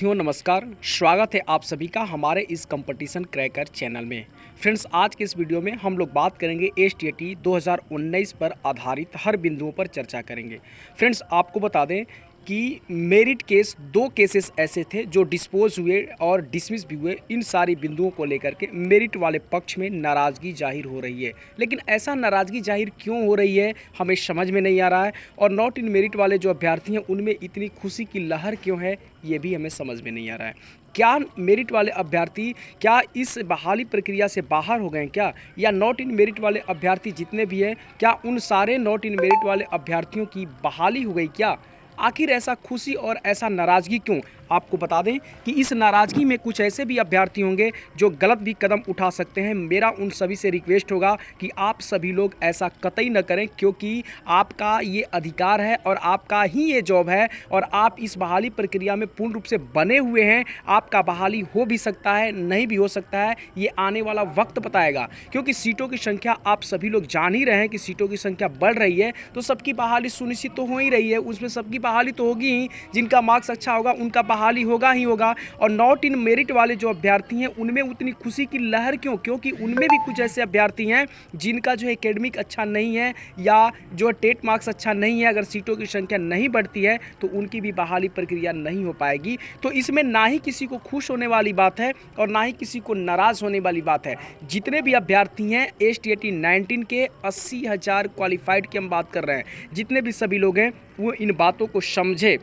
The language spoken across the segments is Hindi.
साथियों नमस्कार। स्वागत है आप सभी का हमारे इस कंपटीशन क्रैकर चैनल में। फ्रेंड्स, आज के इस वीडियो में हम लोग बात करेंगे एसटीईटी 2019 पर आधारित हर बिंदुओं पर चर्चा करेंगे। फ्रेंड्स, आपको बता दें कि मेरिट केस 2 केसेस ऐसे थे जो डिस्पोज हुए और डिसमिस भी हुए। इन सारी बिंदुओं को लेकर के मेरिट वाले पक्ष में नाराज़गी जाहिर हो रही है, लेकिन ऐसा नाराज़गी जाहिर क्यों हो रही है हमें समझ में नहीं आ रहा है। और नॉट इन मेरिट वाले जो अभ्यर्थी हैं उनमें इतनी खुशी की लहर क्यों है ये भी हमें समझ में नहीं आ रहा है। क्या मेरिट वाले अभ्यर्थी क्या इस बहाली प्रक्रिया से बाहर हो गए हैं क्या, या नॉट इन मेरिट वाले अभ्यर्थी जितने भी हैं क्या उन सारे नॉट इन मेरिट वाले अभ्यर्थियों की बहाली हो गई क्या? आखिर ऐसा खुशी और ऐसा नाराज़गी क्यों? आपको बता दें कि इस नाराज़गी में कुछ ऐसे भी अभ्यर्थी होंगे जो गलत भी कदम उठा सकते हैं। मेरा उन सभी से रिक्वेस्ट होगा कि आप सभी लोग ऐसा कतई न करें, क्योंकि आपका ये अधिकार है और आपका ही ये जॉब है और आप इस बहाली प्रक्रिया में पूर्ण रूप से बने हुए हैं। आपका बहाली हो भी सकता है, नहीं भी हो सकता है, ये आने वाला वक्त बताएगा। क्योंकि सीटों की संख्या आप सभी लोग जान ही रहे हैं कि सीटों की संख्या बढ़ रही है, तो सबकी बहाली सुनिश्चित तो हो ही रही है। उसमें सबकी बहाली तो होगी ही, जिनका मार्क्स अच्छा होगा उनका बहाली होगा ही होगा। और नॉट इन मेरिट वाले जो अभ्यर्थी हैं उनमें उतनी खुशी की लहर क्यों? क्योंकि उनमें भी कुछ ऐसे अभ्यर्थी हैं जिनका जो एकेडमिक अच्छा नहीं है या जो टेट मार्क्स अच्छा नहीं है। अगर सीटों की संख्या नहीं बढ़ती है तो उनकी भी बहाली प्रक्रिया नहीं हो पाएगी। तो इसमें ना ही किसी को खुश होने वाली बात है और ना ही किसी को नाराज़ होने वाली बात है। जितने भी अभ्यर्थी हैं एसटीईटी 19 के 80,000 क्वालिफाइड की हम बात कर रहे हैं, जितने भी सभी लोग हैं वो इन बातों को समझे।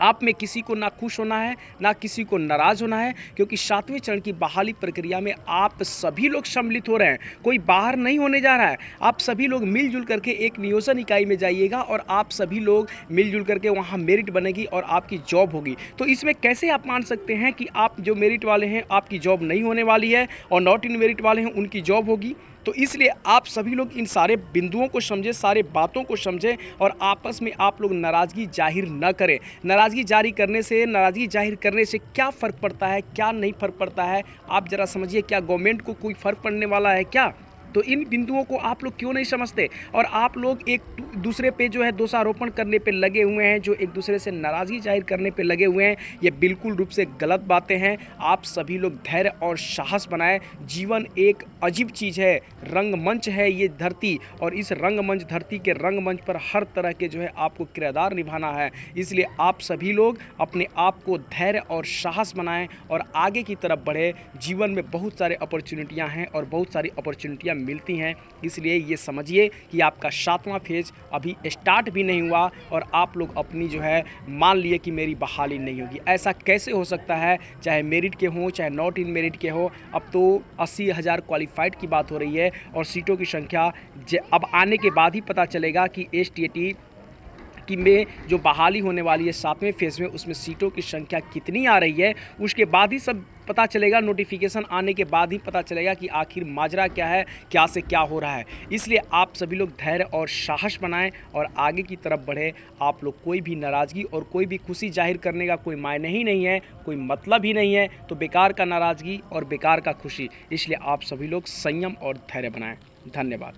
आप में किसी को ना खुश होना है ना किसी को नाराज़ होना है, क्योंकि 7वें चरण की बहाली प्रक्रिया में आप सभी लोग सम्मिलित हो रहे हैं। कोई बाहर नहीं होने जा रहा है। आप सभी लोग मिलजुल करके एक नियोजन इकाई में जाइएगा और आप सभी लोग मिलजुल करके वहाँ मेरिट बनेगी और आपकी जॉब होगी। तो इसमें कैसे आप मान सकते हैं कि आप जो मेरिट वाले हैं आपकी जॉब नहीं होने वाली है और नॉट इन मेरिट वाले हैं उनकी जॉब होगी? तो इसलिए आप सभी लोग इन सारे बिंदुओं को समझें, सारे बातों को समझें और आपस में आप लोग नाराज़गी जाहिर न करें। नाराज़गी जाहिर करने से क्या फ़र्क पड़ता है, क्या नहीं फ़र्क पड़ता है, आप ज़रा समझिए। क्या गवर्नमेंट को कोई फ़र्क पड़ने वाला है क्या? तो इन बिंदुओं को आप लोग क्यों नहीं समझते और आप लोग एक दूसरे पे जो है दोषारोपण करने पे लगे हुए हैं, जो एक दूसरे से नाराज़गी जाहिर करने पे लगे हुए हैं। ये बिल्कुल रूप से गलत बातें हैं। आप सभी लोग धैर्य और साहस बनाएं। जीवन एक अजीब चीज़ है, रंगमंच है ये धरती, और इस रंगमंच धरती के रंगमंच पर हर तरह के जो है आपको किरदार निभाना है। इसलिए आप सभी लोग अपने आप को धैर्य और साहस बनाएं और आगे की तरफ बढ़े। जीवन में बहुत सारे अपॉर्चुनिटियाँ हैं और बहुत सारी अपॉर्चुनिटियाँ मिलती हैं। इसलिए ये समझिए कि आपका 7वां फेज अभी स्टार्ट भी नहीं हुआ और आप लोग अपनी जो है मान लिए कि मेरी बहाली नहीं होगी। ऐसा कैसे हो सकता है? चाहे मेरिट के हों चाहे नॉट इन मेरिट के हो, अब तो 80,000 क्वालिफाइड की बात हो रही है और सीटों की संख्या अब आने के बाद ही पता चलेगा कि एसटीईटी कि में जो बहाली होने वाली है 7वें फेज़ में, उसमें सीटों की संख्या कितनी आ रही है। उसके बाद ही सब पता चलेगा। नोटिफिकेशन आने के बाद ही पता चलेगा कि आखिर माजरा क्या है, क्या से क्या हो रहा है। इसलिए आप सभी लोग धैर्य और साहस बनाएं और आगे की तरफ बढ़े। आप लोग कोई भी नाराज़गी और कोई भी खुशी जाहिर करने का कोई मायने ही नहीं है, कोई मतलब ही नहीं है। तो बेकार का नाराज़गी और बेकार का खुशी। इसलिए आप सभी लोग संयम और धैर्य बनाएं। धन्यवाद।